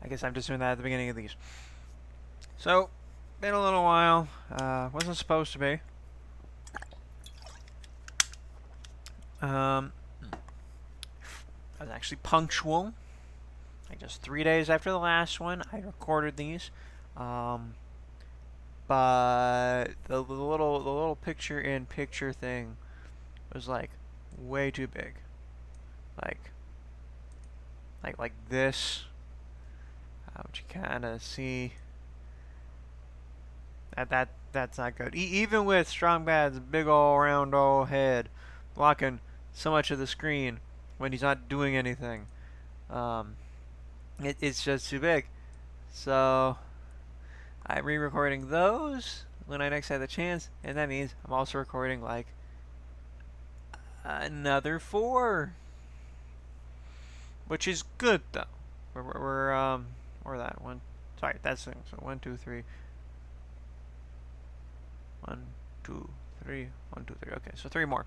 I guess I'm just doing that at the beginning of these. So, been a little while. Wasn't supposed to be. I was actually punctual. Like just 3 days after the last one, I recorded these. Um, but the little picture-in-picture thing was like way too big. Like like this. Which you kind of see that's not good. Even with Strong Bad's big ol' round ol' head blocking so much of the screen when he's not doing anything, um, it's just too big. So I'm re-recording those when I next have the chance, and that means I'm also recording like another 4, which is good though. We're that one. Sorry, that's thing. So 1, 2, 3. 1, 2, 3. 1, 2, 3. Okay, so 3 more,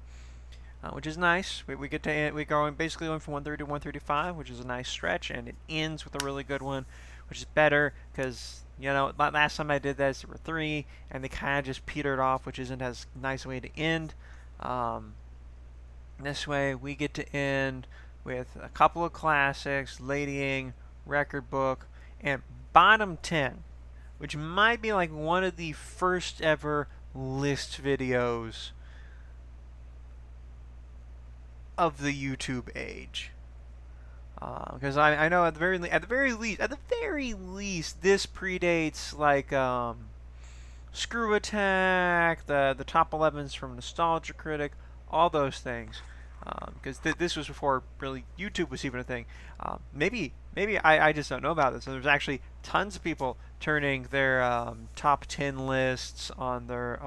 which is nice. We get to we go basically going from 130 to 135, which is a nice stretch, and it ends with a really good one, which is better because last time I did this there were 3, and they kind of just petered off, which isn't as nice a way to end. This way we get to end with a couple of classics, Ladying, Record Book, and Bottom 10, which might be like one of the first ever list videos of the YouTube age. Because I know at the very least this predates like Screw Attack, the top 11s from Nostalgia Critic, all those things. Because this was before really YouTube was even a thing. Maybe I just don't know about this. So there's actually tons of people turning their top 10 lists on their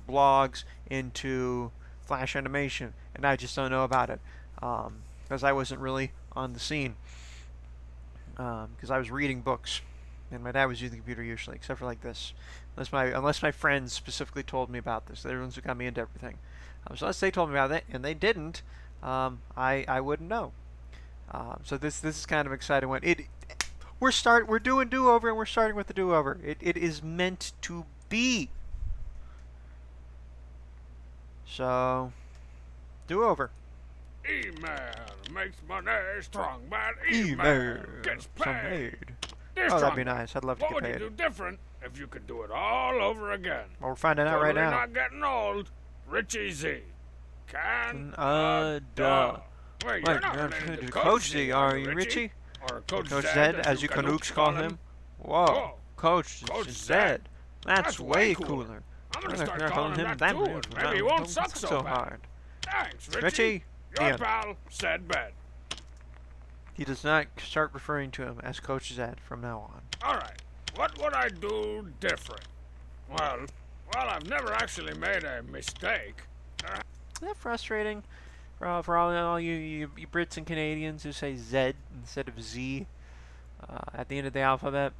blogs into Flash animation, and I just don't know about it because I wasn't really on the scene because I was reading books, and my dad was using the computer usually, except for like this. Unless my friends specifically told me about this, they're the ones who got me into everything. So unless they told me about it, and they didn't, I wouldn't know. So this is kind of exciting one. We're doing do over, and we're starting with the do over. It is meant to be. So do over. Email makes money. Strong bad Email gets some paid. paid. Dear Oh, that'd Strong be Bad, nice. I'd love to what get would paid. you do different if you could do it all over again? Well, we're finding out right now. Not getting old. Richie Z. Duh. Wait, Wait, you're not related to Coach Z, are you, Richie? Or Coach Zed, as you Canucks call him? Whoa, Coach Coach Zed. That's way cooler. cooler. I'm gonna start calling him that too, and maybe he won't suck so hard. Thanks, Richie, your pal, Zed Ben. He does not start referring to him as Coach Zed from now on. Alright, what would I do different? Well, I've never actually made a mistake. Isn't that frustrating for all you Brits and Canadians who say Z instead of Z at the end of the alphabet?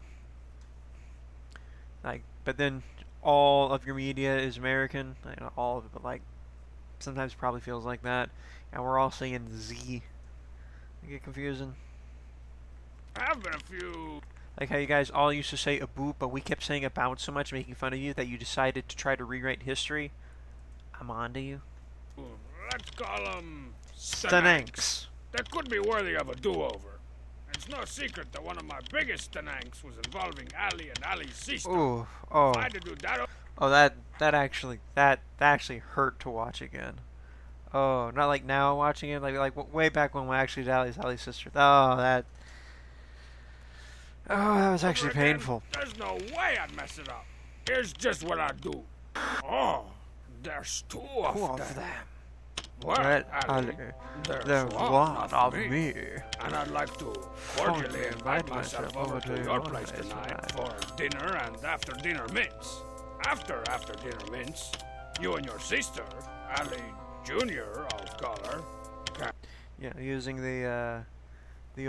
Like, but then all of your media is American. Not all of it, but like sometimes it probably feels like that. And we're all saying Z. You get confusing. I have been a few. Like how you guys all used to say a boot, but we kept saying about so much, making fun of you, that you decided to try to rewrite history. I'm on to you. Let's call them Stananks. That could be worthy of a do-over. It's no secret that one of my biggest stananks was involving Ali and Ali's sister. Ooh, oh. If I had to do that. Oh, that actually hurt to watch again. Oh, not like now watching it, like way back when we actually did Ali's sister. Oh, that was actually painful. There's no way I'd mess it up. Here's just what I'd do. Oh, there's two of them. Well, Ali, there's one of me. And I'd like to cordially invite myself over to your place tonight for dinner and after-dinner mints. After dinner mints, you and your sister, Ali Jr., I'll call her. Yeah, using the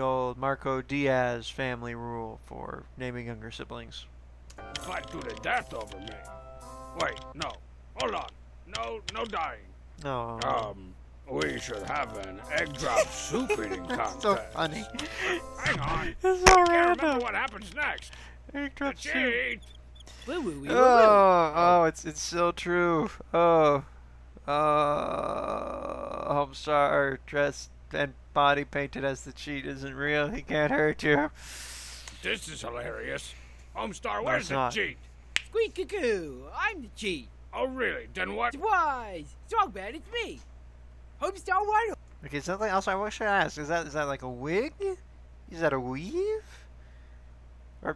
old Marco Diaz family rule for naming younger siblings. Fight to the death over me. Wait, no. Hold on. No dying. No. We should have an egg drop soup eating contest. So funny. Hang on. It's so I can't remember random. what happens next. Egg The drop soup. cheat. Oh, it's so true. Oh, Homestar dressed and body painted as the cheat isn't real. He can't hurt you. This is hilarious. Homestar, No, where's it's the not. cheat? Squeak cuckoo, I'm the cheat. Oh, really? Then what? Surprise! Dogman, it's me. Homestar White. Okay, is that like? Also, what should I ask? Is that like a wig? Is that a weave?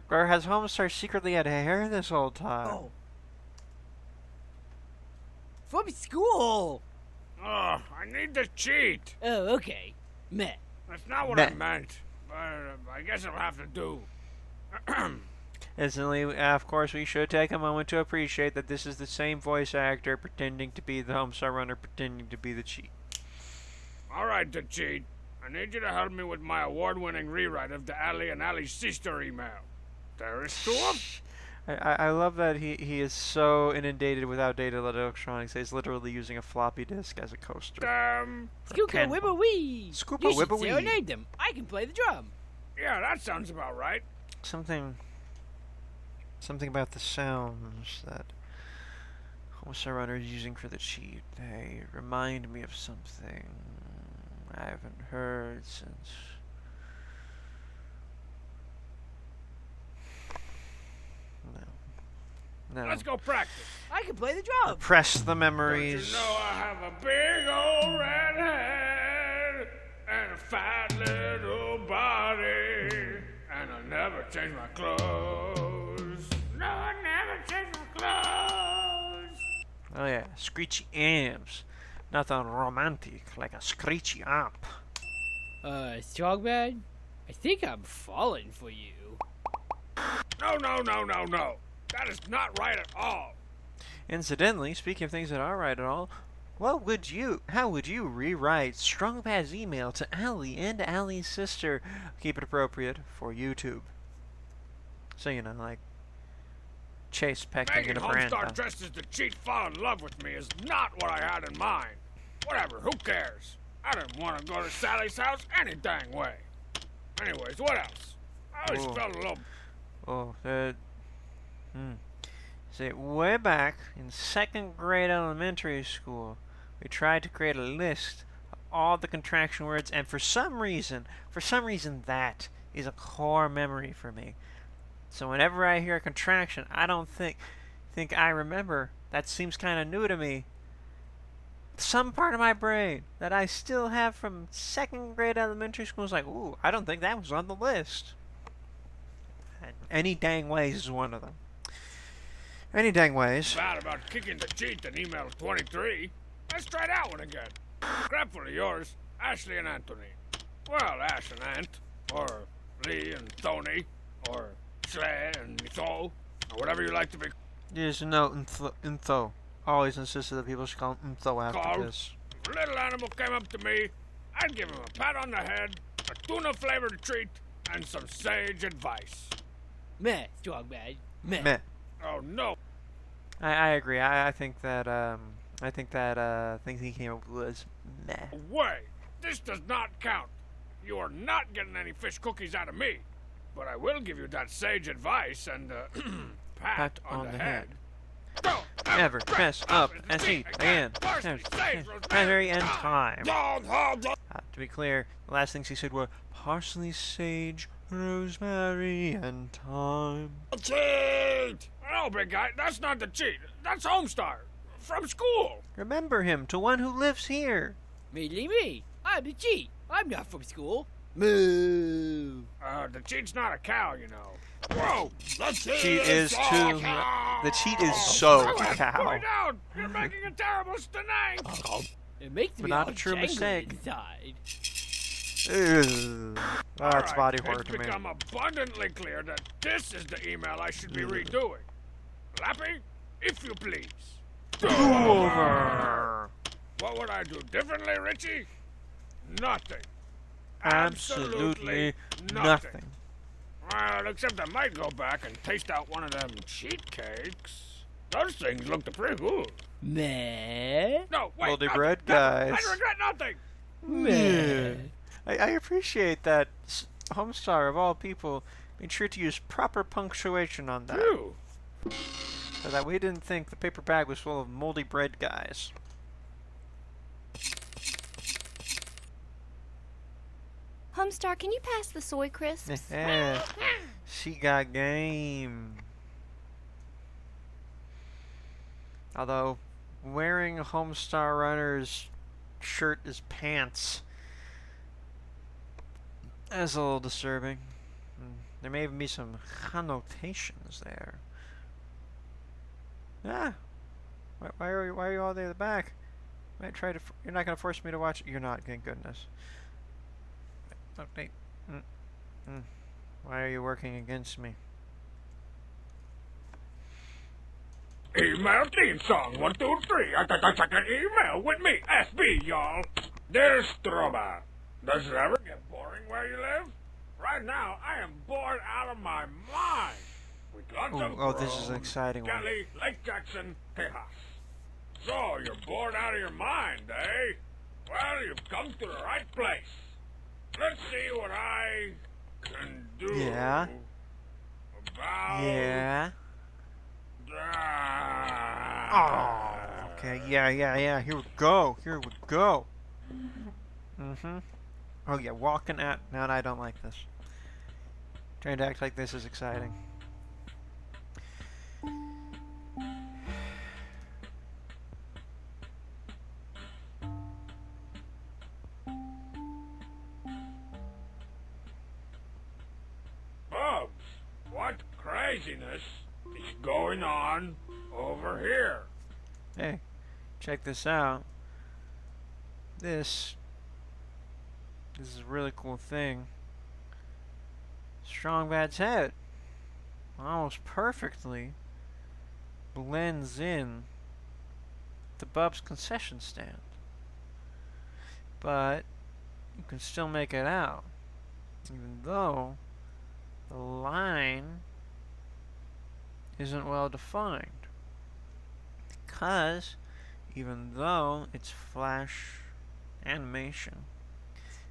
Or has Homestar secretly had hair this whole time? Oh. From school. Oh, I need the cheat. Oh, okay. Meh. That's not what Meh. I meant. But I guess it'll have to do. Instantly, of course, we should take a moment to appreciate that this is the same voice actor pretending to be the Homestar Runner, pretending to be the cheat. All right, the cheat. I need you to help me with my award-winning rewrite of the Ali and Ali's sister email. There is two of. I love that he is so inundated with outdated electronics that he's literally using a floppy disk as a coaster. Skooka pen. Wibba-wee. Scoopa You should Wibba-wee. serenade them. I can play the drum. Yeah, that sounds about right. Something about the sounds that Homestar Runner is using for the cheat. They remind me of something I haven't heard since. No. Let's go practice. I can play the drum. Repress the Don't memories. you know I have a big old red head and a fat little body, and I never change my clothes. No, I never change my clothes. Oh yeah, screechy amps. Nothing romantic like a screechy amp. Strongman, I think I'm falling for you. No, no, no, no, no. That is not right at all. Incidentally, speaking of things that are right at all, how would you rewrite Strongpad's email to Allie and Allie's sister? Keep it appropriate for YouTube. So, you know, like Chase pecking Making in a Homestar veranda. dressed as the cheat fall in love with me is not what I had in mind. Whatever, who cares? I didn't want to go to Sally's house any dang way. Anyways, what else? I always Oh. felt a little... Oh, See, way back in second grade elementary school, we tried to create a list of all the contraction words, and for some reason that is a core memory for me. So whenever I hear a contraction, I don't think I remember. That seems kind of new to me. Some part of my brain that I still have from second grade elementary school is like, ooh, I don't think that was on the list. And any dang ways is one of them. Any dang ways. bad about kicking the cheat in email 23. Let's try that one again. Grateful of yours, Ashley and Anthony. Well, Ash and Ant, or Lee and Tony, or Schley and Nicole, or whatever you like to be There's no info. Always insisted that people should call him info after called. this. If a little animal came up to me, I'd give him a pat on the head, a tuna-flavored treat, and some sage advice. Meh, Strongman. Meh. Meh. Oh no, I agree. I think that thing he came up with was meh. way! This does not count. You are not getting any fish cookies out of me. But I will give you that sage advice and pat on the head. Don't Never mess up and eat again. Parsley, sage, Very end time. Don't hold the To be clear, the last things he said were parsley, sage, rosemary, and thyme. cheat! No, big guy, that's not the cheat. That's Homestar. From school. Remember him, to one who lives here. Me. I'm the cheat. I'm not from school. Moo. The cheat's not a cow, you know. Whoa! The Cheat is too. The cheat is so cow. Boy down! You're making a terrible stenank! It makes But me not all a true jangly mistake. inside. Ugh. Oh, that's Alright, body horror it's to me. become abundantly clear that this is the email I should be redoing. Lappy, if you please. Over. What would I do differently, Richie? Nothing. Absolutely nothing. Well, except I might go back and taste out one of them cheat cakes. Those things looked pretty good. Meh. No, wait, Moldy nothing, bread nothing. guys. I regret nothing. Meh. I appreciate that Homestar, of all people, being sure to use proper punctuation on that. Phew. So that we didn't think the paper bag was full of moldy bread guys. Homestar, can you pass the soy crisps? She got game. Although, wearing Homestar Runner's shirt as pants is a little disturbing. There may even be some connotations there. Ah! Why are you all there at the back? Might try to. You're not gonna force me to watch. You're not. Thank goodness. Okay. Why are you working against me? Email theme song 1, 2, 3. I check an email with me, SB, y'all. Dear Stroba, does it ever get boring where you live? Right now, I am bored out of my mind. With lots of this is an exciting one. Kelly, Lake Jackson, Tejas. So, you're bored out of your mind, eh? Well, you've come to the right place. Let's see what I can do. Yeah. About Yeah. that. Oh. Okay. Yeah. Here we go. Oh yeah, walking at. No, I don't like this. Trying to act like this is exciting. Bubs, what craziness is going on over here? Hey, check this out. This is a really cool thing. Strong Bad's head almost perfectly blends in the Bub's concession stand. But you can still make it out, even though the line isn't well defined. Because even though it's flash animation,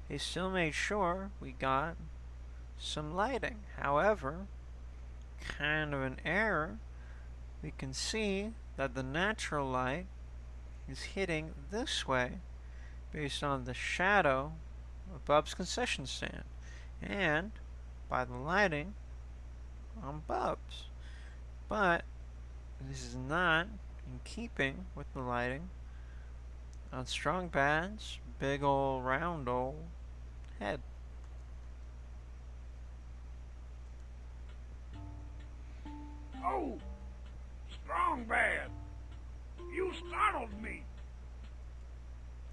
they still made sure we got some lighting. However, kind of an error, we can see that the natural light is hitting this way based on the shadow of Bub's concession stand and by the lighting on Bub's. But this is not in keeping with the lighting on Strong Bad's big ol' round ol' head. Oh, Strong Bad, you startled me.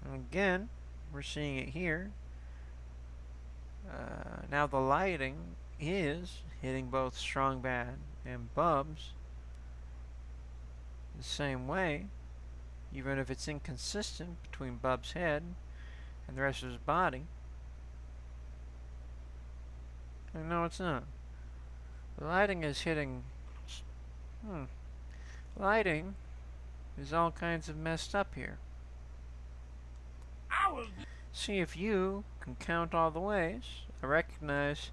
And again, we're seeing it here. Now the lighting is hitting both Strong Bad and Bubs the same way, even if it's inconsistent between Bub's head and the rest of his body. And no, it's not. The lighting is hitting. Lighting is all kinds of messed up here. I was See if you can count all the ways. I recognize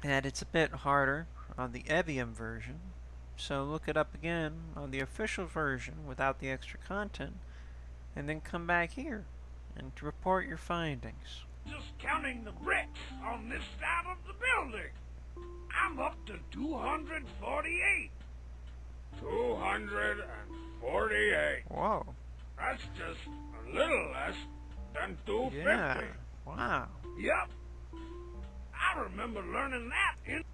that it's a bit harder on the Evium version, so look it up again on the official version without the extra content, and then come back here and to report your findings. just counting the bricks on this side of the building. I'm up to 248. 248. Whoa. That's just a little less than 250. Yeah. Wow. Yep. I remember learning that in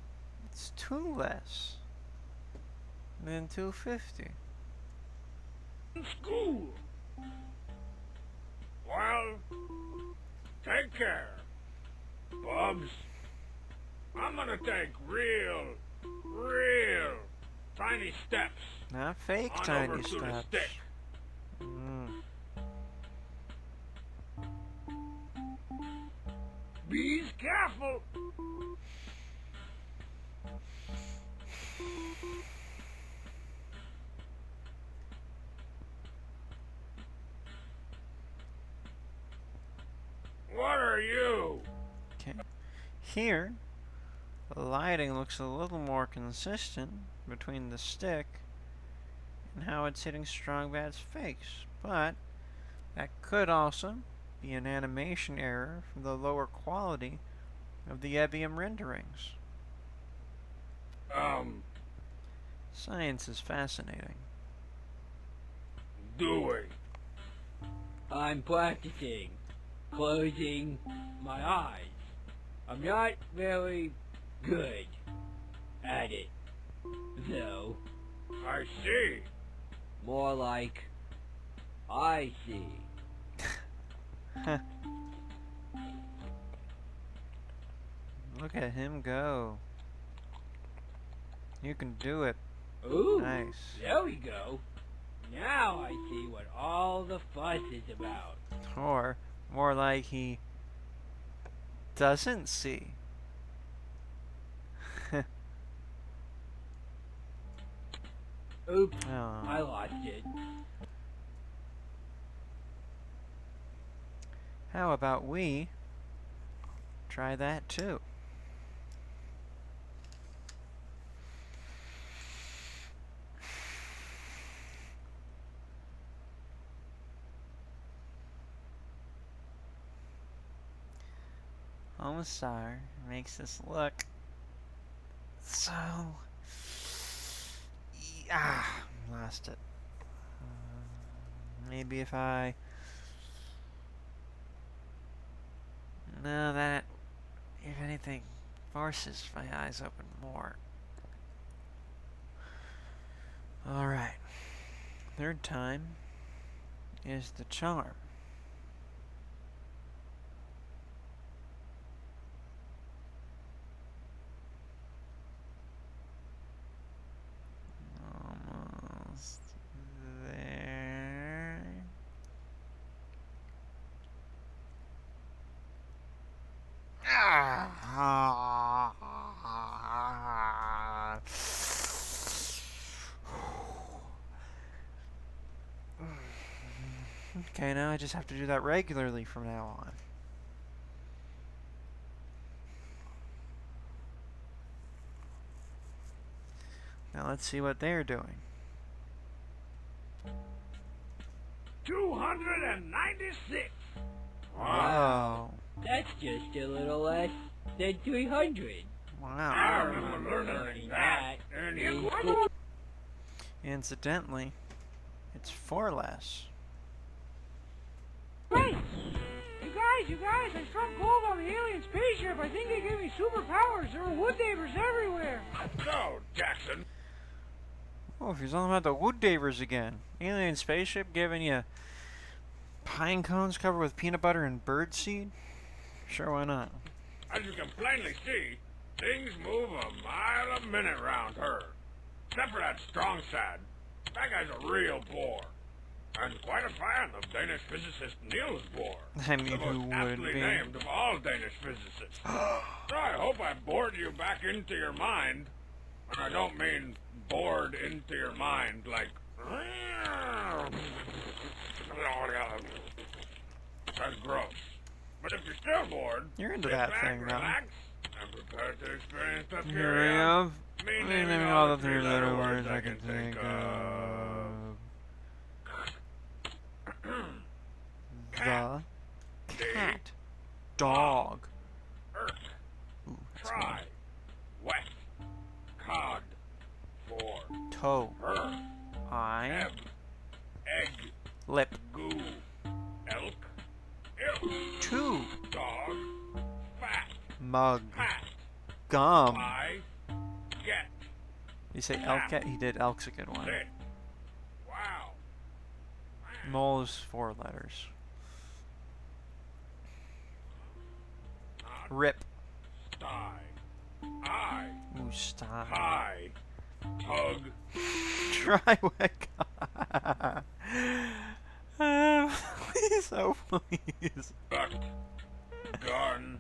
It's 2 less than 250. school. Well, take care, Bubs. I'm gonna take real tiny steps Not fake on tiny over to the steps. stick. Be careful. are you? Okay. Here, the lighting looks a little more consistent between the stick and how it's hitting Strongbad's face, but that could also be an animation error from the lower quality of the Evium renderings. Science is fascinating. Doing. I'm practicing closing my eyes. I'm not very good at it, though. I see. More like I see. Look at him go. You can do it. Ooh, Nice. there we go. Now I see what all the fuss is about. Or, more like he doesn't see. Oops, Oh. I lost it. How about we try that too? Homestar makes this look so... lost it. Maybe if I... No, that, if anything, forces my eyes open more. Alright. Third time is the charm. Almost there. Okay, now I just have to do that regularly from now on. Now let's see what they're doing. 296. Wow. That's just a little less than 300. Wow. I remember learning that. And you... Incidentally, it's 4 less. Hey! You guys, I struck gold on the alien spaceship. I think they gave me superpowers. There were wood neighbors everywhere. No, Jackson. Oh, he's all about the wood davers again. Alien spaceship giving you pine cones covered with peanut butter and birdseed? Sure, why not? As you can plainly see, things move a mile a minute round her. Except for that strong side. That guy's a real bore. And quite a fan of Danish physicist Niels Bohr. I mean, the who most would aptly be? named of all Danish physicists. So I hope I bored you back into your mind. And I don't mean bored into your mind like... That's gross. But if you're still bored, You're into sit that back, thing, though. relax, and prepare to experience the Here we fury have of me naming all the three-letter words I can think of. The cat. Dog. Irk, Ooh, that's try, wet, cod, for, good. Toe. her, Eye. ebb, egg, Lip. goo, elk, ilk, 2. dog, fat, Mug. pat, Gum. I, get, Did you say elk? He did. Elk's a good one. sit. Wow. Mole is 4 letters. Not Rip. sty, I, Ooh, stop. high, tug, Try wet. Please, oh please. duck, gun,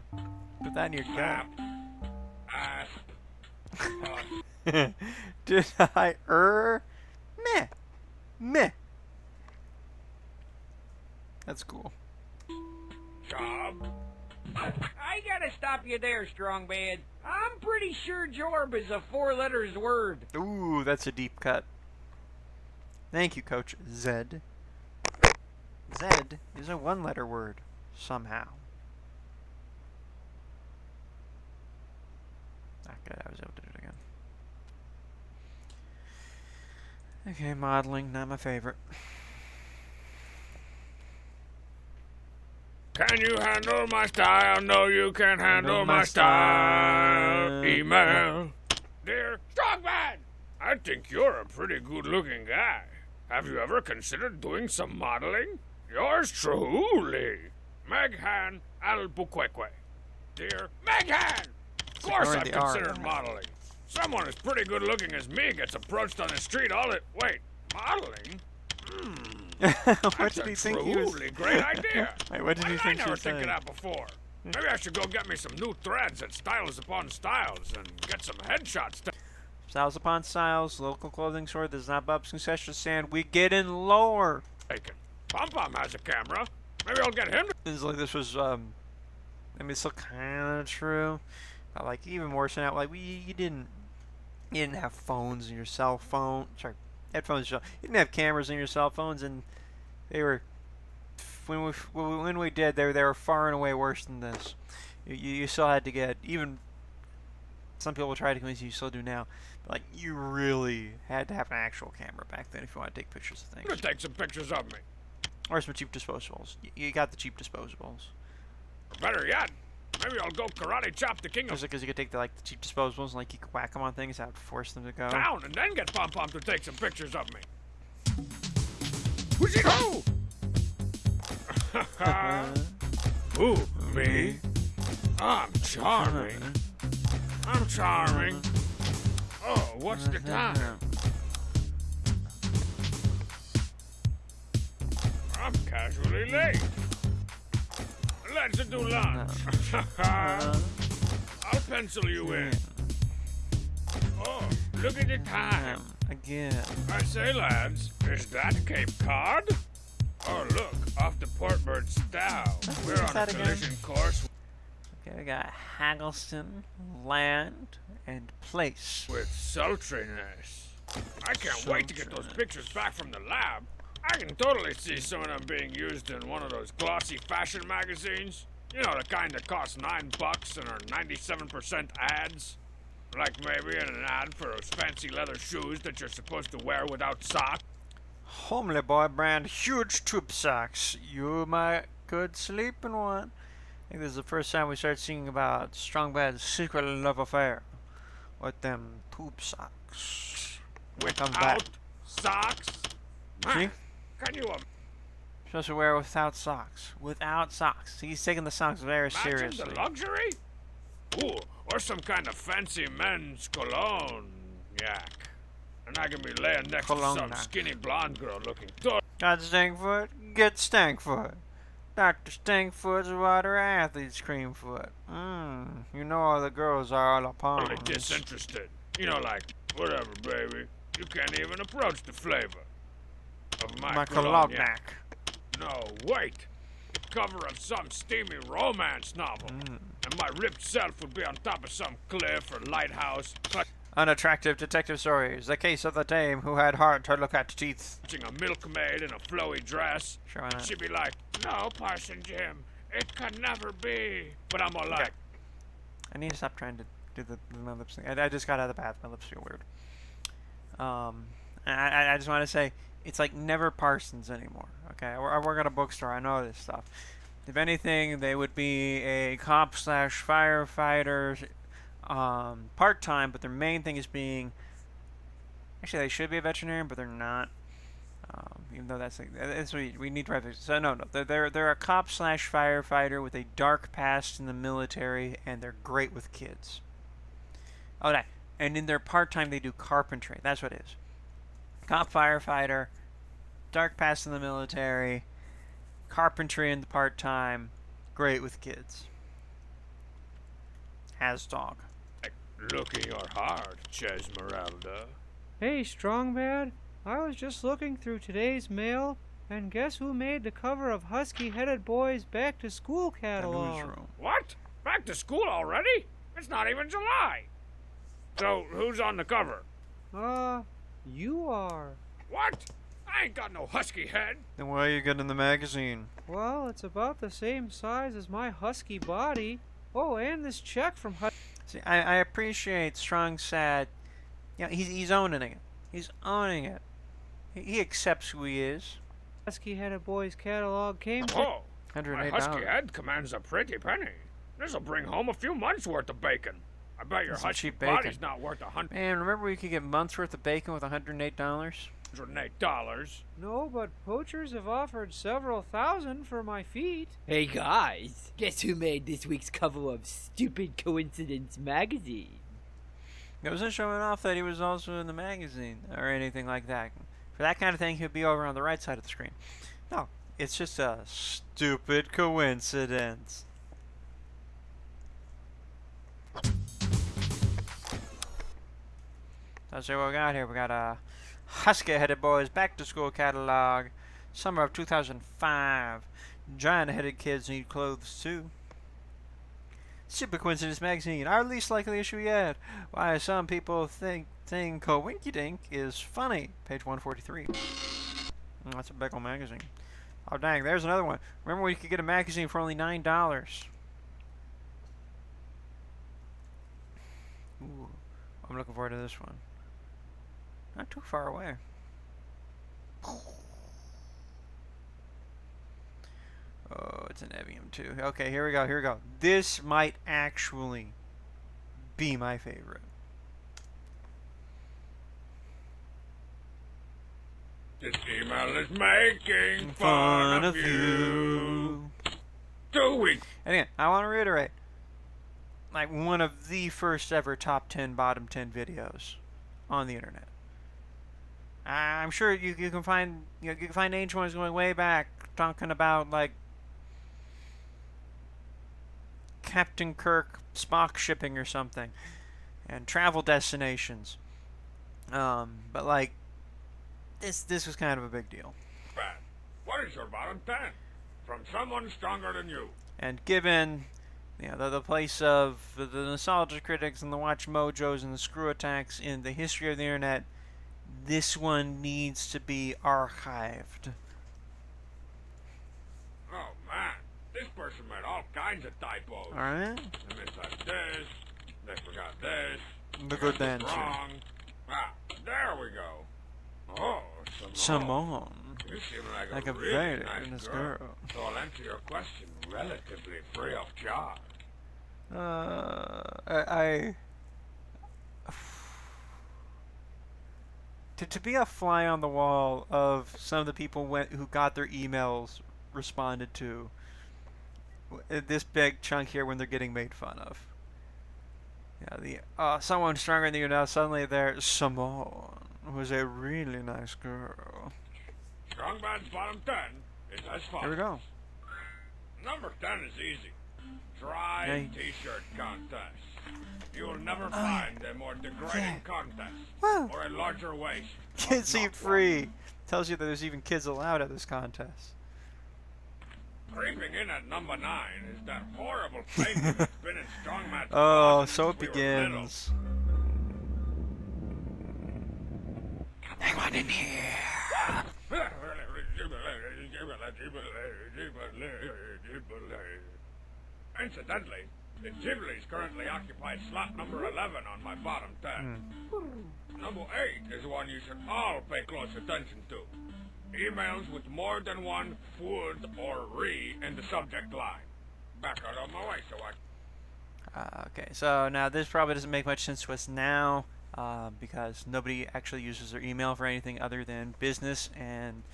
Put that in your map, gut. asp, puss, Did I Meh. Meh. That's cool. job, stop you there, strong man. I'm pretty sure Jorb is a 4 letters word. Ooh, that's a deep cut. Thank you, Coach Zed. Zed is a 1-letter word, somehow. Okay, I was able to do it again. Okay, modeling, not my favorite. Can you handle my style? No, you can't handle my style. Email. Dear Strongman, I think you're a pretty good-looking guy. Have you ever considered doing some modeling? Yours truly, Meghan Albuquerque. Dear Meghan, of course I've considered modeling. Someone as pretty good-looking as me gets approached on the street all it. Wait, modeling? What did he think he was? Truly great idea. Wait, what did he think I he never was think saying? of that before. Maybe I should go get me some new threads at Styles Upon Styles and get some headshots. Styles upon styles, local clothing store does not bubs concession stand. We get in lower. Taken. Pom Pom has a camera. Maybe I'll get him to. It's like this was, I mean, it's still kind of true. But like even more so now, like you didn't have phones in your cell phone. Sorry, headphones. You didn't have cameras in your cell phones, and they were when we did, they were far and away worse than this. You still had to get even. Some people try to convince you still do now. But like you really had to have an actual camera back then if you want to take pictures of I'm things. gonna take some pictures of me. Or some cheap disposables. You got the cheap disposables. Or better yet, maybe I'll go karate chop the king of Because you could take the cheap disposables and like you could whack them on things that would force them to go. town and then get Pom Pom to take some pictures of me. Where'd you go? Who? Me? I'm charming. I'm charming. Oh, what's the time? I'm casually late. Let's do lunch. I'll pencil you in. Oh, look at the time. Again. I say, lads, is that Cape Cod? Oh, look, off the Portbird Stow. We're on a collision course Okay, we got Haggleston, land, and place. with sultriness. I can't wait to get those pictures back from the lab. I can totally see some of them being used in one of those glossy fashion magazines. You know, the kind that cost $9 and are 97% ads. Like maybe in an ad for those fancy leather shoes that you're supposed to wear without socks. Homely boy brand huge tube socks. You might could sleep in one. I think this is the first time we start singing about Strong Bad's secret love affair with them tube socks. Without socks? Man, can you Supposed to wear without socks. Without socks. He's taking the socks very imagine seriously. the luxury? Ooh, or some kind of fancy men's cologne yak. And I can be laying next to some skinny blonde girl looking good. Got Stankfoot? Get Stankfoot. Dr. Stankfoot's water athlete's cream foot. You know all the girls are all upon Totally disinterested. You know, like, whatever, baby. You can't even approach the flavor of my cologne yak. No, wait. The cover of some steamy romance novel. And my ripped self would be on top of some cliff or lighthouse. Unattractive detective stories. The case of the dame who had heart to look at teeth. Watching a milkmaid in a flowy dress. Sure, why not? She'd be like, no, Parson Jim, it can never be. But I'm all like, I need to stop trying to do my lips thing. I just got out of the bath. My lips feel weird. I just want to say, it's like never Parsons anymore. Okay, I work at a bookstore. I know this stuff. If anything, they would be a cop / firefighter, part-time, but their main thing is being. Actually, they should be a veterinarian, but they're not. Even though that's we need to write. So no, they're a cop / firefighter with a dark past in the military, and they're great with kids. Oh, that. And in their part-time, they do carpentry. That's what it is. Cop firefighter, dark past in the military, carpentry in the part-time, great with kids. Has dog. looking your hard, Chesmeralda. Hey, Strong Bad. I was just looking through today's mail, and guess who made the cover of Husky-Headed Boy's Back to School catalog? What? Back back to school already? It's not even July. So, who's on the cover? You are. What? I ain't got no husky head. Then why are you getting the magazine? Well, it's about the same size as my husky body. Oh, and this check from See, I appreciate Strong Sad. Yeah, he's owning it. He's owning it. He accepts who he is. Husky-headed boys catalog came to... Oh, my $108. husky head commands a pretty penny. This'll bring home a few months' worth of bacon. I bet your Some husky cheap bacon. body's not worth Man, remember we could get months worth of bacon with $108? $108. No, but poachers have offered several thousand for my feet. Hey guys, guess who made this week's cover of Stupid Coincidence magazine? It wasn't showing off that he was also in the magazine or anything like that. For that kind of thing, he'd be over on the right side of the screen. No, it's just a stupid coincidence. Let's see what we got here. We got a Husky-Headed Boys Back to School catalog, summer of 2005. Giant-headed kids need clothes too. Super Coincidence magazine, our least likely issue yet. Why some people think Coinky Dink is funny. Page 143. That's a big old magazine. Oh dang, there's another one. Remember when you could get a magazine for only $9? Ooh, I'm looking forward to this one. Not too far away. Oh, it's an Evium too. Okay, here we go, here we go. This might actually be my favorite. This email is making fun of you. 2 weeks. And again, I want to reiterate, like one of the first ever top 10, bottom 10 videos on the internet. I'm sure you can find you can find ancient ones going way back, talking about like Captain Kirk Spock shipping or something, and travel destinations. But like this was kind of a big deal. Bad. What is your bottom 10? From someone stronger than you. And given the place of the nostalgia critics and the watch mojos and the screw attacks in the history of the internet, this one needs to be archived. Oh man, this person made all kinds of typos. Alright? They missed this, they forgot this. The good got dancer. this wrong. Ah, there we go. Oh, Simone. You seem Like a really very nice nice girl. girl. So I'll answer your question relatively free of charge. To be a fly on the wall of some of the people who got their emails responded to, this big chunk here when they're getting made fun of. Yeah, someone stronger than you now, suddenly there's Simone, who's a really nice girl. Strong Man's bottom 10 is as follows. Here we go. Number 10 is easy. Dry Yay. t-shirt contest. You will never find a more degrading contest Woo. or a larger waste. Kids of eat not free. Tells you that there's even kids allowed at this contest. Creeping in at number 9 is that horrible thing that's been in Strongman's Oh, blood so it since we were little. begins. Anyone in here? Incidentally, the Ghiblis currently occupy slot number 11 on my bottom 10. Number 8 is one you should all pay close attention to. Emails with more than one would or re in the subject line. Back out of my way so I... Okay, so now this probably doesn't make much sense to us now because nobody actually uses their email for anything other than business and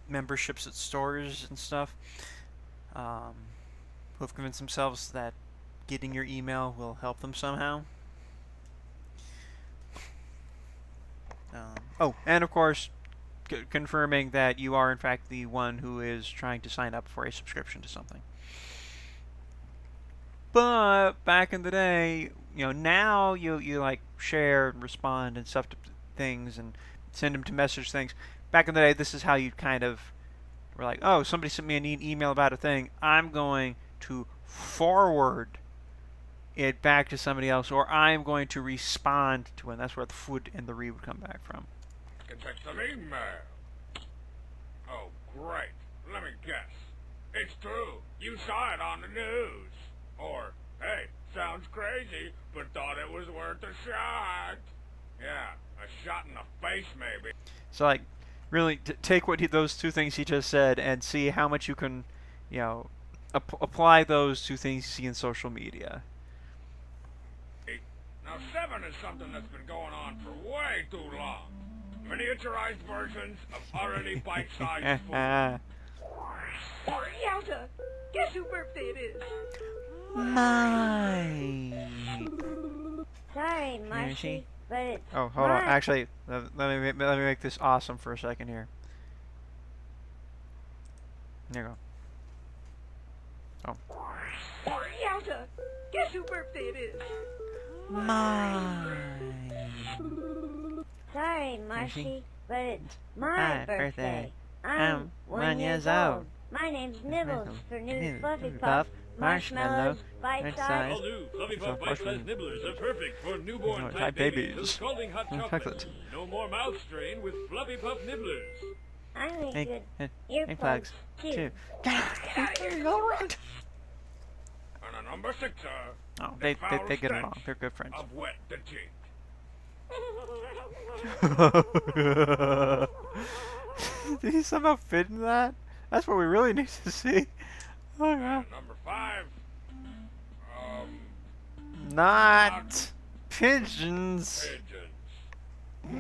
memberships at stores and stuff. Who have convinced themselves that getting your email will help them somehow. Oh, and of course, confirming that you are in fact the one who is trying to sign up for a subscription to something. But back in the day, now you like share and respond and stuff to things and send them to message things. Back in the day, this is how you kind of were like, oh, somebody sent me an email about a thing. I'm going to forward it back to somebody else, or I'm going to respond to it. And that's where the food and the re would come back from. Can take some email. Oh, great. Let me guess. It's true. You saw it on the news. Or, hey, sounds crazy, but thought it was worth a shot. Yeah, a shot in the face, maybe. So, like, really take those two things he just said and see how much you can, you know, apply those two things you see in social media. Now, 7 is something that's been going on for way too long. Miniaturized versions of already bite-sized food. Yowza! Guess whose birthday it is? Mine. Sorry, Marshy, but it's Oh, hold on. mine. Actually, let me make this awesome for a second here. There you go. Yowza! Guess whose birthday it is? Mine. Sorry, Marshy, but it's my My birthday. birthday. I'm 1 years old. My name's Nibbles for New Fluffy Puff, Marshmallows, Bite Size. All new Fluffy Puff bite-sized nibblers are perfect for newborn type type babies. babies. Scalding hot Chocolate. chocolate. No more mouth strain with Fluffy Puff nibblers. I make Hey, good hey, plugs, earplugs, too. And a number 6, Oh, they get along. They're good friends. of wet the cheek. Did he somehow fit in that? That's what we really need to see. Oh yeah. And number 5, Not pigeons. pigeons. They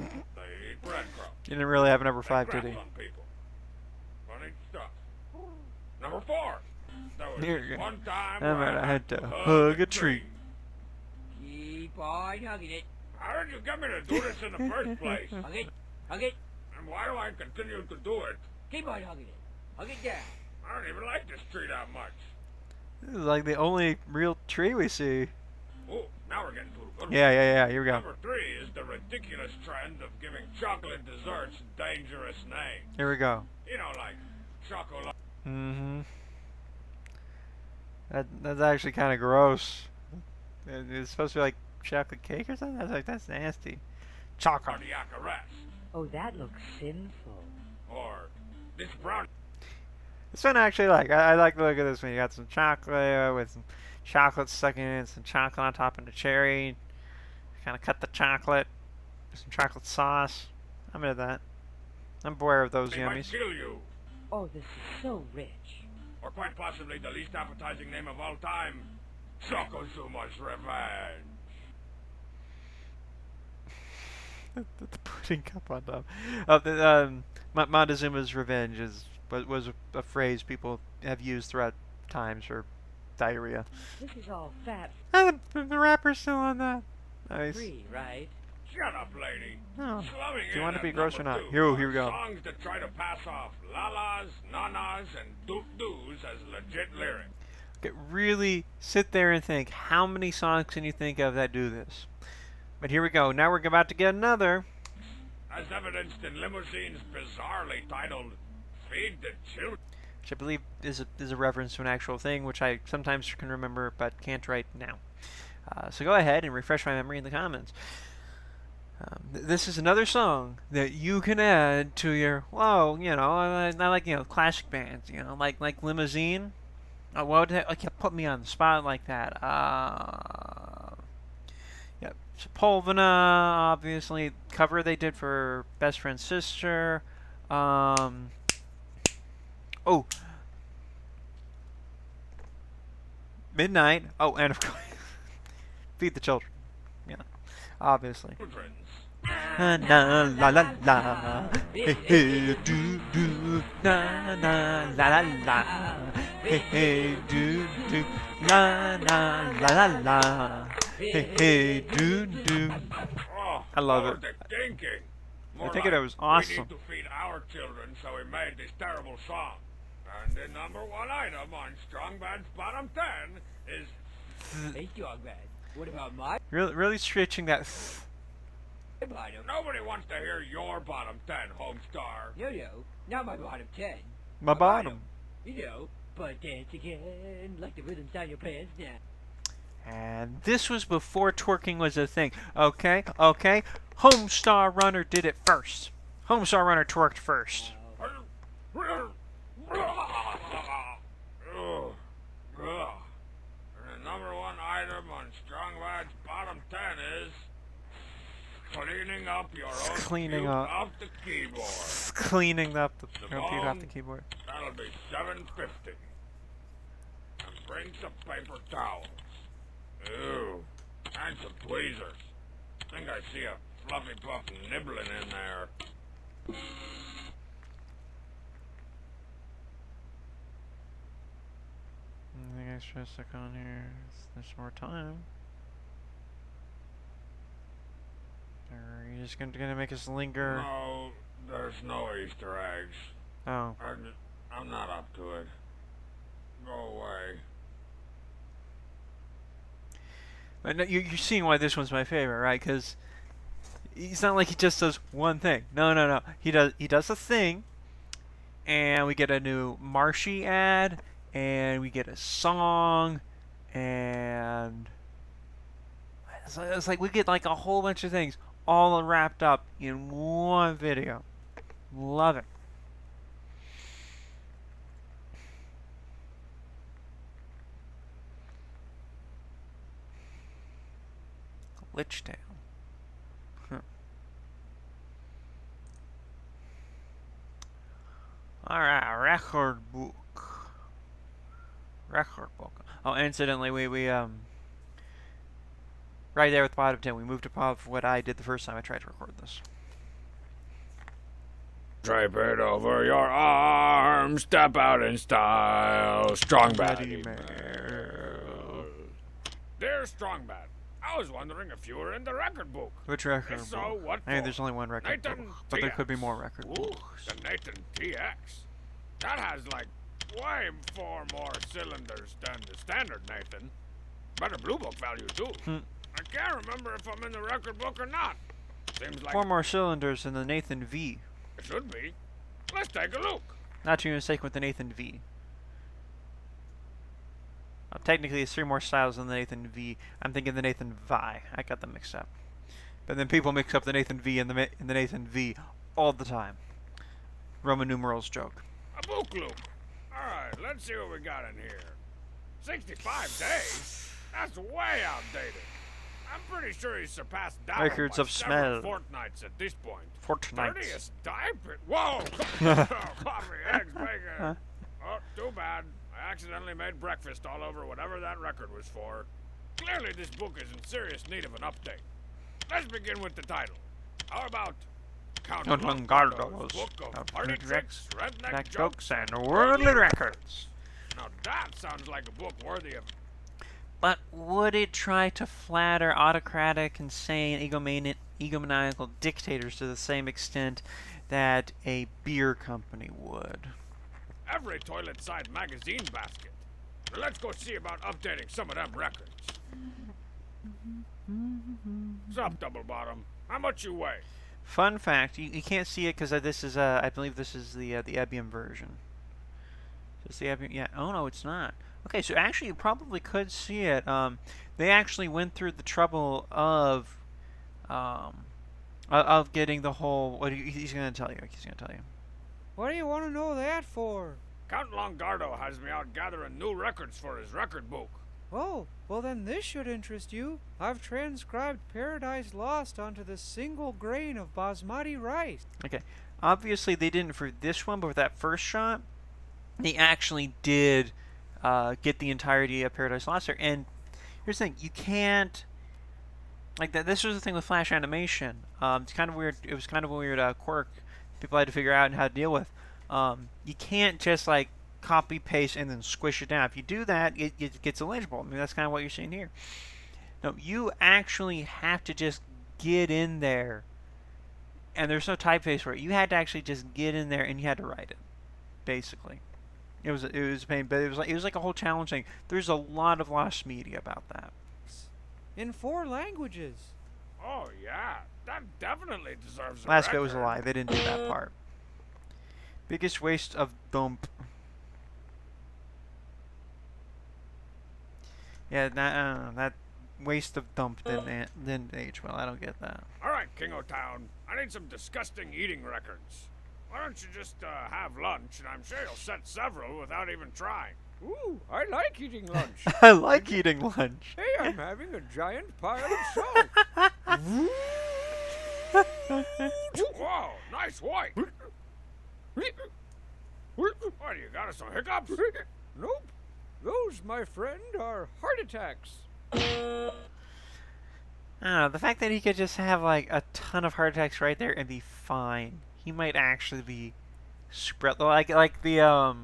eat breadcrumbs. You didn't really have a number They 5, did crap he? on people. Funny stuff. Number 4. There was Here this you go. one time I where might have had to hug hug a tree. Keep on hugging it. How did you get me to do this in the first place? Hug it. Hug it. And why do I continue to do it? Keep on hugging it. Hug it down. I don't even like this tree that much. This is like the only real tree we see. Oh, now we're getting to a good one. Yeah. Here we go. Number 3 is the ridiculous trend of giving chocolate desserts dangerous names. Here we go. You know, like chocolate. Mm-hmm. That's actually kind of gross. It's supposed to be like chocolate cake or something. That's nasty. Chocolate. Cardiac arrest. Oh, that looks sinful. Or this brown. This one actually I like the look of this one. You got some chocolate with some chocolate stuck in it, some chocolate on top of the cherry. Kind of cut the chocolate. Some chocolate sauce. I'm into that. I'm aware of those They might yummies. kill you. Oh, this is so rich. Or quite possibly the least appetizing name of all time. Chocozuma's Revenge. The pudding cup on top. Montezuma's Revenge was a phrase people have used throughout times for diarrhea. This is all fat And the rapper's still on that. Nice. free, right? Shut up, lady. Oh. Slumming Do you want to in be at gross or number not? 2 Here we are go. Songs that try to pass off la-las, na-nas, and doot-doos as legit lyrics. Okay, really sit there and think, how many songs can you think of that do this? But here we go. Now we're about to get another. As evidenced in Limousine's bizarrely titled Feed the Children. Which I believe is a reference to an actual thing, which I sometimes can remember but can't right now. So go ahead and refresh my memory in the comments. This is another song that you can add to your, well, you know, I like, you know, classic bands, you know, like Limousine. What would you put me on the spot like that? Yeah, Sepulveda, obviously, cover they did for Best Friend's Sister. Oh, Midnight. Oh, and of course, Feed the Children. Yeah, obviously. Na la la la, hey hey do do, na na la la la, hey hey do do, na na la la la, hey hey do do. Oh, I love what it. was they thinking? More thinking like, it was We awesome. need to feed our children, so we made this terrible song. And the number 1 item on Strong Bad's bottom 10 is Hey, dog man. What about my Really stretching that. bottom? nobody wants to hear your bottom 10, Homestar. No, not my bottom 10. My bottom. You know, But dance again, like the rhythms down your pants now. And this was before twerking was a thing. Okay, okay. Homestar Runner did it first. Homestar Runner twerked first. The number one item on Strong Lad's bottom 10 is cleaning up your own Cleaning puke up. off the keyboard. Cleaning up the The computer off bone, the keyboard. That'll be $7.50. And bring some paper towels. Ew. And some tweezers. Think I see a fluffy puff nibbling in there. Anything extra stuck on here? There's more time. Are you just gonna make us linger? No, there's no Easter eggs. Oh. I'm not up to it. Go away. But no, you're seeing why this one's my favorite, right? Because it's not like he just does one thing. No. He does a thing, and we get a new Marshy ad, and we get a song, and it's like we get like a whole bunch of things all wrapped up in one video. Love it. Lichtail. Huh. Alright, record book. Record book. Oh, incidentally, we right there with the bottom 10, we moved above what I did the first time I tried to record this. Drape it over your arm, step out in style, Strong Bad email. Dear Strong Bad, I was wondering if you were in the record book. Which record If so, book? what Hey, for? there's only one record book, Nathan but there TX. could be more record Ooh, books. the Nathan TX. That has like way 4 more cylinders than the standard Nathan. Better blue book value too. I can't remember if I'm in the record book or not. Seems like 4 more cylinders than the Nathan V. it should be. Let's take a look. Not to be mistaken with the Nathan V. Technically, it's 3 more styles than the Nathan V. I'm thinking the Nathan Vi. I got them mixed up. But then people mix up the Nathan V and the Nathan V all the time. Roman numerals joke. A book loop. Alright, let's see what we got in here. 65 days? That's way outdated. I'm pretty sure he's surpassed Dower Records by of several smell. fortnights at this point. Fortnights. 30th diaper. Whoa! Coffee, eggs, bacon. Oh, too bad. I accidentally made breakfast all over whatever that record was for. Clearly this book is in serious need of an update. Let's begin with the title. How about Count Longardo's Book of Party Tricks, Redneck Jokes, and Worldly Records. Now that sounds like a book worthy of... But would it try to flatter autocratic, insane, egomaniacal dictators to the same extent that a beer company would? every toilet-side magazine basket. Now let's go see about updating some of them records. Sup, Double Bottom? How much you weigh? Fun fact, you can't see it because this is, I believe this is the Ebium version. Is the Ebium? Yeah. Oh no, it's not. Okay, so actually you probably could see it. They actually went through the trouble of getting the whole. He's gonna tell you. He's gonna tell you. What do you want to know that for? Count Longardo has me out gathering new records for his record book. Oh, well then this should interest you. I've transcribed Paradise Lost onto the single grain of basmati rice. Okay. Obviously they didn't for this one, but with that first shot, they actually did get the entirety of Paradise Lost there. And here's the thing: you can't like that. This was the thing with Flash animation. It's kind of weird. It was kind of a weird quirk people had to figure out and how to deal with. You can't just like copy paste and then squish it down. If you do that, it gets illegible. I mean, that's kind of what you're seeing here. No, you actually have to just get in there, and there's no typeface for it. You had to actually just get in there and you had to write it. Basically, it was a pain, but it was like a whole challenge thing. There's a lot of lost media about that. In 4 languages. Oh yeah, that definitely deserves a Last record. bit was a lie. They didn't do that part. Biggest waste of dump. Yeah, that waste of dump didn't age well. I don't get that. All right, King O' Town. I need some disgusting eating records. Why don't you just have lunch, and I'm sure you'll set several without even trying. Ooh, I like eating lunch. I like eating lunch. Hey, I'm having a giant pile of salt. Whoa, nice white. What, you got us some hiccups? Nope. Those, my friend, are heart attacks. I don't know, the fact that he could just have like a ton of heart attacks right there and be fine. He might actually be super like the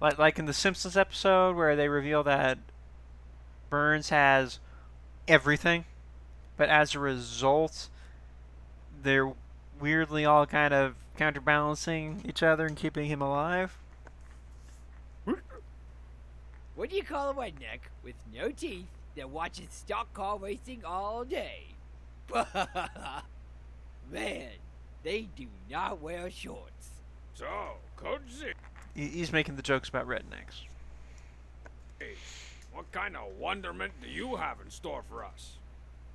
like in the Simpsons episode where they reveal that Burns has everything, but as a result they're weirdly all kind of counterbalancing each other and keeping him alive. What do you call a redneck with no teeth that watches stock car racing all day? Man, they do not wear shorts. So, Code Z. He's making the jokes about rednecks. What kind of wonderment do you have in store for us?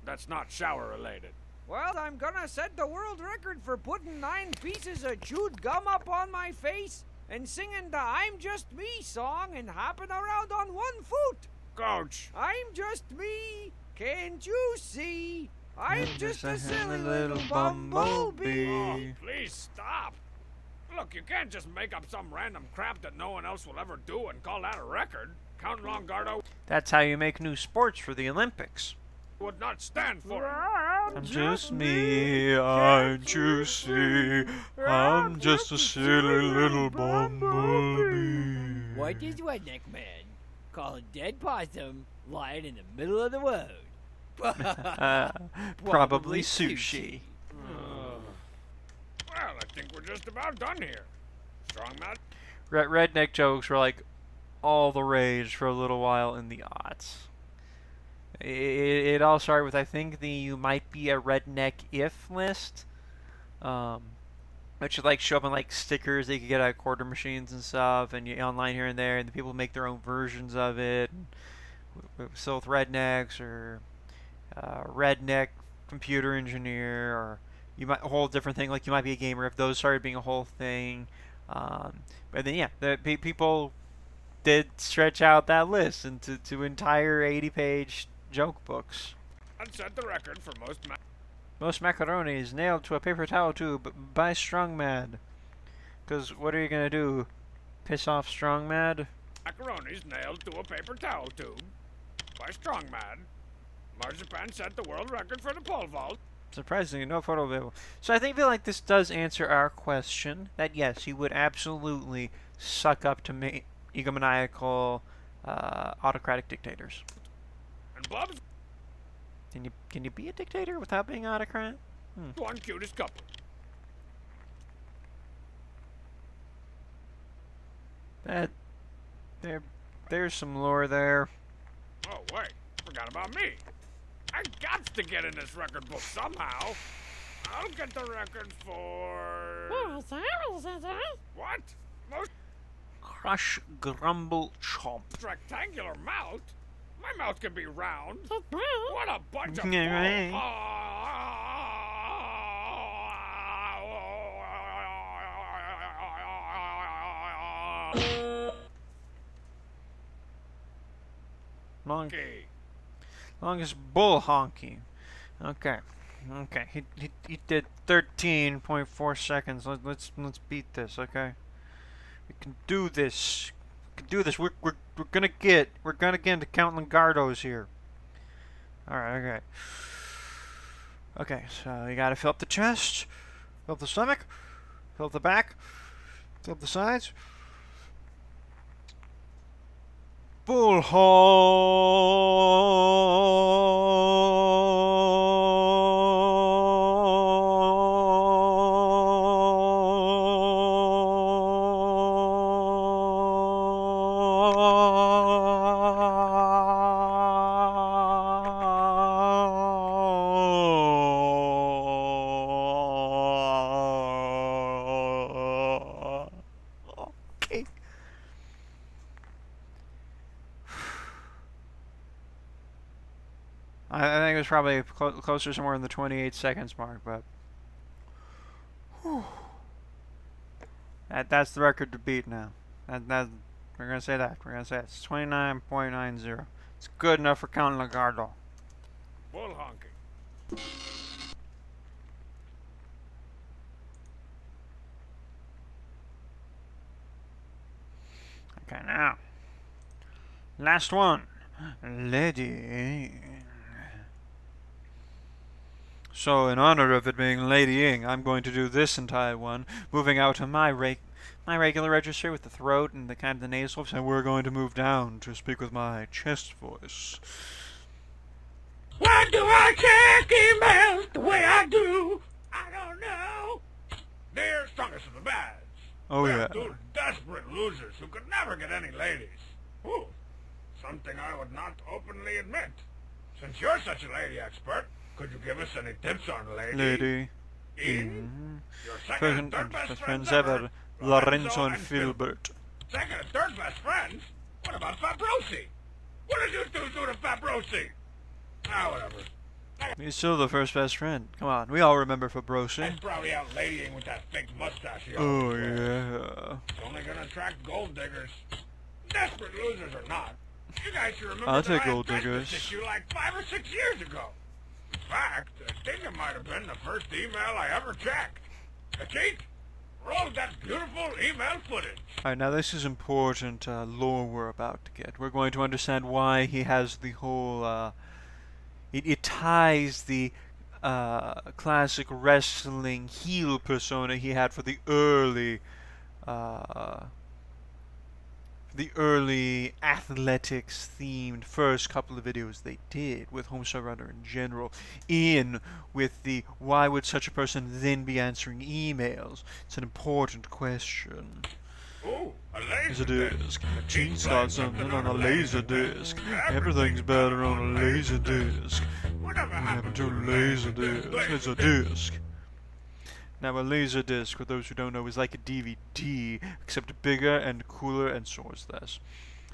That's not shower related. Well, I'm gonna set the world record for putting 9 pieces of chewed gum up on my face and singing the I'm Just Me song and hopping around on 1 foot. Coach. I'm just me, can't you see? I'm just a silly little bumblebee. Oh, please stop. Look, you can't just make up some random crap that no one else will ever do and call that a record. Count Longardo That's how you make new sports for the Olympics. would not stand for it. I'm just me, can't you see? I'm just a silly little bumblebee. What does redneck man call a dead possum lying in the middle of the road? Probably sushi. Well, I think we're just about done here. Strong Matt? Redneck jokes were like all the rage for a little while in the aughts. It all started with, I think, the you might be a redneck if list, which would like show up in like stickers that you could get at quarter machines and stuff, and you online here and there, and the people make their own versions of it. So with rednecks or redneck computer engineer, or you might a whole different thing like you might be a gamer if those started being a whole thing. But then yeah, the people did stretch out that list into to entire 80-page joke books. I'd set the record for Most macaronis nailed to a paper towel tube by Strong Mad. Because what are you going to do? Piss off Strong Mad? macaronis nailed to a paper towel tube by Strong Mad. Marzipan set the world record for the pole vault. Surprisingly, no photo available. So I feel like this does answer our question that yes, he would absolutely suck up to egomaniacal, autocratic dictators. And Bob's Can you be a dictator without being autocrat? one cutest couple. There's some lore there. Oh, wait. Forgot about me. I got to get in this record book somehow. I'll get the record for... What? Most Crush, grumble, chomp. rectangular mouth? My mouth can be round. What a bunch of Yeah, right. Okay. Longest bull honky. Okay. He did 13.4 seconds. Let's beat this, okay? We can do this. We're gonna get into Count Longardos here. Alright, okay. Okay, so you gotta fill up the chest, fill up the stomach, fill up the back, fill up the sides. Bull I think it was probably closer somewhere in the 28 seconds mark, but whew, that's the record to beat now. We're gonna say that. We're gonna say it's 29.90. It's good enough for Count Lagardo. Full honky. Okay, now last one, Lady. So, in honor of it being Lady Ing, I'm going to do this entire one, moving out of my regular register with the throat and the kind of the nasal, and we're going to move down to speak with my chest voice. Why do I check emails the way I do? I don't know. They're strongest of the bads. Oh They're yeah. two desperate losers who could never get any ladies. Ooh, something I would not openly admit. Since you're such a lady expert, could you give us any tips on Lady. Ian? Your second Second and third and best best friends friends ever, ever, Lorenzo and Filbert. Second and third best friends? What about Fabrosi? What did you two do to Fabrosi? Ah, whatever. He's still the first best friend. Come on, we all remember Fabrosi. He's probably out ladying with that fake mustache he Oh always wears. yeah. It's only gonna attract gold diggers. Desperate losers or not. You guys should remember I'll that take I gold addressed diggers. this issue like 5 or 6 years ago. In fact, I think it might have been the first email I ever checked. Kate, roll that beautiful email footage. Alright, now this is important lore we're about to get. We're going to understand why he has the whole, it ties the classic wrestling heel persona he had for the early athletics themed first couple of videos they did with Homestar Runner in general, in with the why would such a person then be answering emails? It's an important question. Ooh, a laser Laserdisc. She's got something on a laserdisc. Everything's better on a laserdisc. Whatever What happened happened to a laserdisc? It's a disc. Now a laserdisc, for those who don't know, is like a DVD, except bigger and cooler and so is less.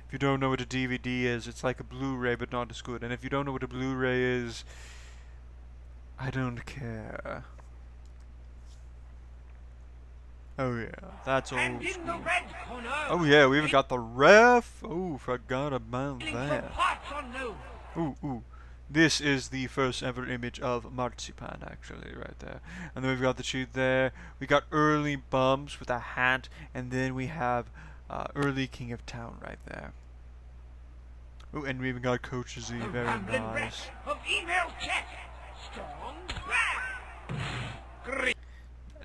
If you don't know what a DVD is, it's like a Blu-ray but not as good. And if you don't know what a Blu-ray is, I don't care. Oh yeah, that's old school. Oh yeah, we even got the ref. Oh, forgot about that. Ooh, ooh. This is the first ever image of Marzipan, actually, right there. And then we've got the sheet there. We got early Bumps with a hat, and then we have early King of Town right there. Ooh, and we even got Coach Z, very nice.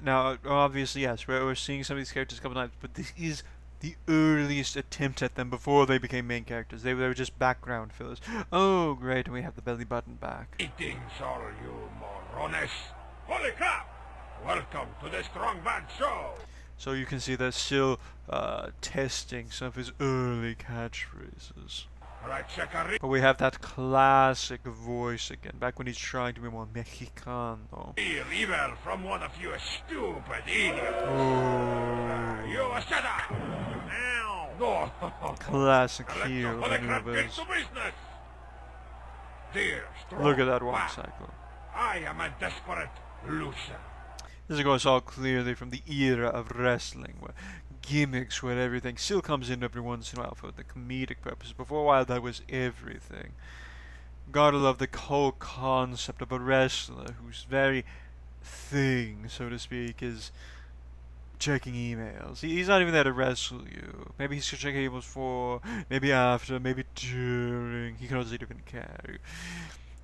Now, obviously, yes, we're seeing some of these characters a couple times, but this is the earliest attempt at them before they became main characters. They were just background fillers. Oh, great, and we have the belly button back. Greetings, all you morones. Holy crap! Welcome to the Strong Bad Show. So you can see they're still testing some of his early catchphrases. Right, Checari. But we have that classic voice again, back when he's trying to be more Mexicano. Email from one of you stupid idiots. Oh, You shut up! Now! No! classic Let heel the Holy crap get maneuvers. to business! Dear Strong Look at that one Bad, cycle. I am a desperate loser. This goes all clearly from the era of wrestling, where gimmicks, where everything still comes in every once in a while for the comedic purposes. Before a while, that was everything. Gotta love the whole concept of a wrestler whose very thing, so to speak, is checking emails. He's not even there to wrestle you. Maybe he's checking emails for, maybe after, maybe during. He doesn't even care.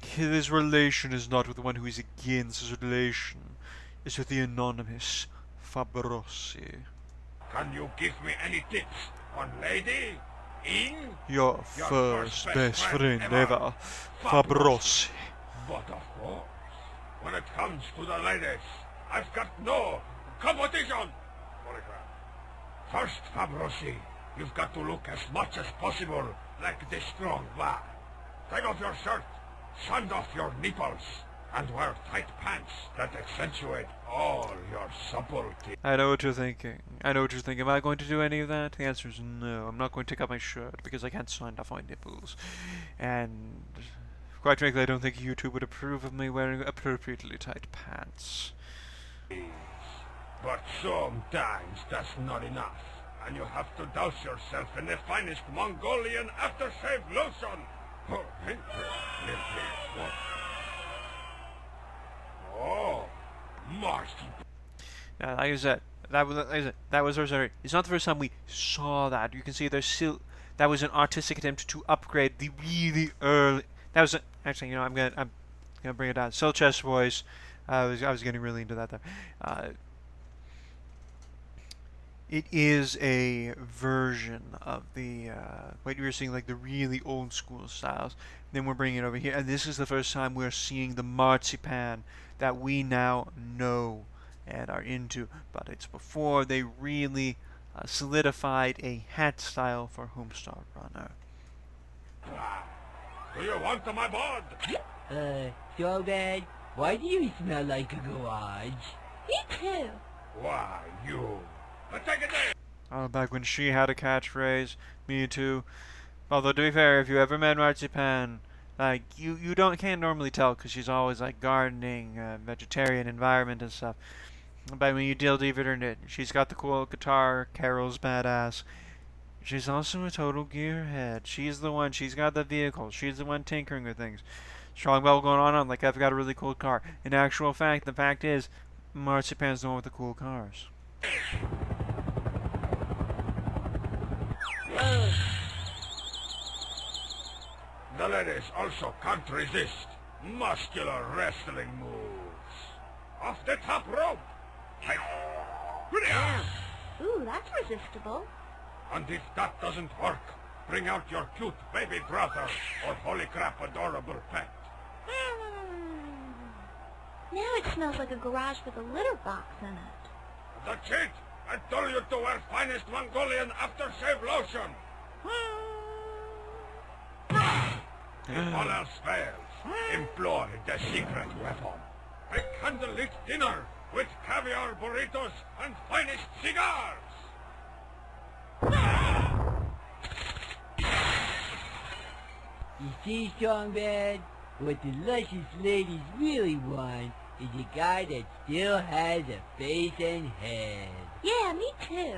His relation is not with the one who is against. His relation is with the anonymous Fabrossi. Can you give me any tips on Lady Ing? Your first best friend ever, Fabrossi. But of course, when it comes to the ladies, I've got no competition. Holy crap. First, Fabrossi, you've got to look as much as possible like the Strong Bad. Take off your shirt, sand off your nipples, and wear tight pants that accentuate all your subtlety. I know what you're thinking. I know what you're thinking. Am I going to do any of that? The answer is no. I'm not going to take off my shirt because I can't sign off my nipples. And quite frankly, I don't think YouTube would approve of me wearing appropriately tight pants. But sometimes that's not enough, and you have to douse yourself in the finest Mongolian aftershave lotion. Oh, Marcy. Like I said, that was sorry. It's not the first time we saw that. You can see there's still that was an artistic attempt to upgrade the really early. That was actually, I'm gonna bring it down. Soul Chest voice. I was getting really into that there. It is a version of the what you were seeing, like the really old school styles. Then we're bringing it over here, and this is the first time we're seeing the marzipan that we now know and are into. But it's before they really solidified a hat style for Homestar Runner. Do you want my bod? So bad. Why do you smell like a garage? Me too. Why, you. But take it there. Oh, back when she had a catchphrase. Me too. Although, to be fair, if you ever met Marzipan, like, you can't normally tell because she's always, like, gardening, vegetarian environment and stuff. But when you deal deeper into it, she's got the cool guitar, Carol's badass. She's also a total gearhead. She's the one, she's got the vehicle, she's the one tinkering with things. Strong bell going on, like, I've got a really cool car. In actual fact, the fact is, Marzipan's the one with the cool cars. The ladies also can't resist muscular wrestling moves. Off the top rope. Ooh, that's resistible. And if that doesn't work, bring out your cute baby brother or holy crap adorable pet. Now it smells like a garage with a litter box in it. That's it. I told you to wear finest Mongolian aftershave lotion. If all else fails, employ the secret weapon. A candlelit dinner with caviar burritos and finest cigars. You see, Songbird? What the luscious ladies really want is a guy that still has a face and head. Yeah, me too.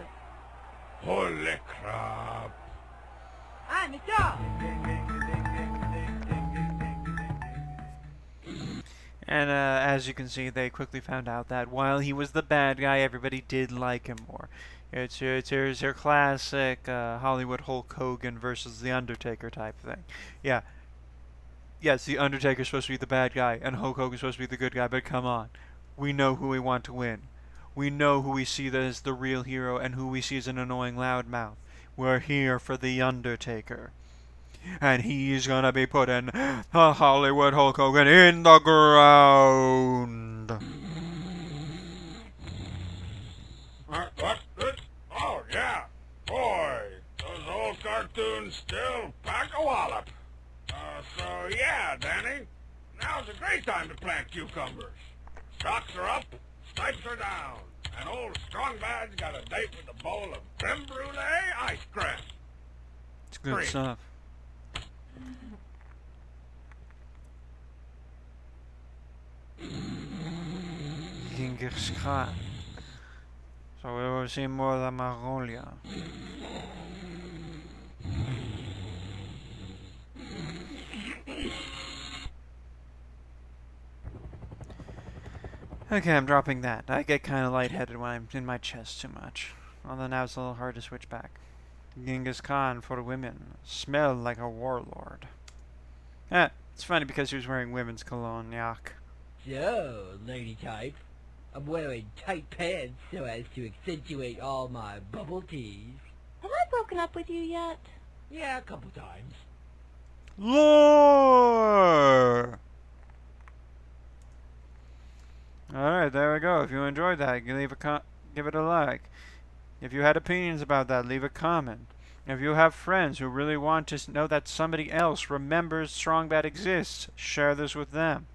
Holy crap. I'm a dog! And as you can see, they quickly found out that while he was the bad guy, everybody did like him more. It's your classic Hollywood Hulk Hogan versus The Undertaker type thing. Yeah. Yes, The Undertaker's supposed to be the bad guy, and Hulk Hogan's supposed to be the good guy, but come on. We know who we want to win. We know who we see as the real hero and who we see as an annoying loudmouth. We're here for The Undertaker. And he's gonna be putting the Hollywood Hulk Hogan in the ground. What? Oh, yeah. Boy, those old cartoons still pack a wallop. So yeah, Danny. Now's a great time to plant cucumbers. Stocks are up, snipes are down, and old Strong Bad's got a date with a bowl of creme brulee ice cream. It's good Great. stuff. Genghis Khan. So we will see more of Mongolia. Okay, I'm dropping that. I get kind of lightheaded when I'm in my chest too much. Although now it's a little hard to switch back. Genghis Khan for women. Smell like a warlord. It's funny because he was wearing women's cologne, yuck. So, lady type, I'm wearing tight pants so as to accentuate all my bubble tees. Have I broken up with you yet? Yeah, a couple times. Lore! Alright, there we go. If you enjoyed that, you can give it a like. If you had opinions about that, leave a comment. If you have friends who really want to know that somebody else remembers Strong Bad exists, share this with them.